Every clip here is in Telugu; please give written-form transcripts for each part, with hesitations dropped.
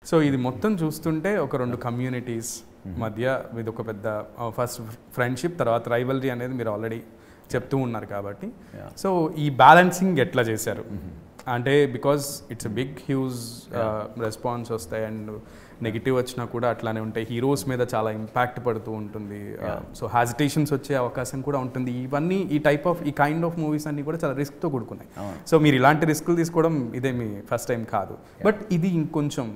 సో ఇది మొత్తం చూస్తుంటే ఒక రెండు కమ్యూనిటీస్ మధ్య ఇది ఒక పెద్ద ఫస్ట్ ఫ్రెండ్షిప్ తర్వాత రైవల్రీ అనేది మీరు ఆల్రెడీ చెప్తూ ఉన్నారు కాబట్టి సో ఈ బ్యాలెన్సింగ్ ఎట్లా చేశారు అంటే because it's big huge response వస్తాయి అండ్ నెగిటివ్ వచ్చినా కూడా అట్లానే ఉంటాయి హీరోస్ మీద చాలా ఇంపాక్ట్ పడుతూ ఉంటుంది సో హ్యాజిటేషన్స్ వచ్చే అవకాశం కూడా ఉంటుంది ఇవన్నీ ఈ కైండ్ ఆఫ్ మూవీస్ అన్ని కూడా చాలా రిస్క్తో కూడుకున్నాయి సో మీరు ఇలాంటి రిస్కులు తీసుకోవడం ఇదే మీ ఫస్ట్ టైం కాదు బట్ ఇది ఇంకొంచెం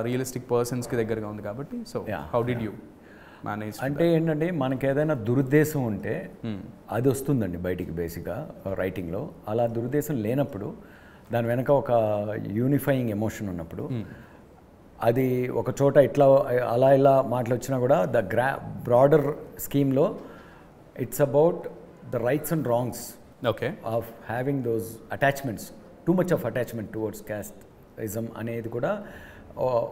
రియలిస్టిక్ పర్సన్స్కి దగ్గరగా ఉంది కాబట్టి so how did you manage అంటే ఏంటంటే మనకి ఏదైనా దురుద్దేశం ఉంటే అది వస్తుందండి బయటికి బేసిక్గా రైటింగ్లో అలా దురుద్దేశం లేనప్పుడు దాని వెనక ఒక యూనిఫైయింగ్ ఎమోషన్ ఉన్నప్పుడు అది ఒక చోట ఇట్లా అలా ఇలా మాటలు వచ్చినా కూడా బ్రాడర్ స్కీమ్లో it's about the rights and wrongs of having those attachments too much of attachment towards casteism అనేది కూడా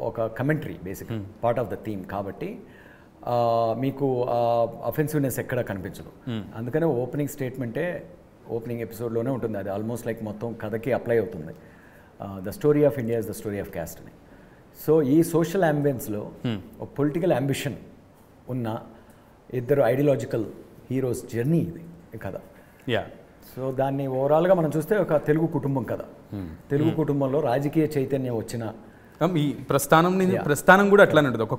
ఒక commentary basic part of the theme కాబట్టి మీకు అఫెన్సివ్నెస్ ఎక్కడ కనిపించదు అందుకనే ఓపెనింగ్ స్టేట్మెంటే ఓపెనింగ్ ఎపిసోడ్లోనే ఉంటుంది అది ఆల్మోస్ట్ లైక్ మొత్తం కథకి అప్లై అవుతుంది the story of India is the story of caste అని సో ఈ సోషల్ అంబియన్స్లో ఒక పొలిటికల్ అంబిషన్ ఉన్న ఇద్దరు ఐడియాలజికల్ హీరోస్ జర్నీ ఇది కథ సో దాన్ని ఓవరాల్గా మనం చూస్తే ఒక తెలుగు కుటుంబం కథ తెలుగు కుటుంబంలో రాజకీయ చైతన్యం వచ్చిన ఈ ప్రస్థానం కూడా అట్లానే ఉంటుంది ఒక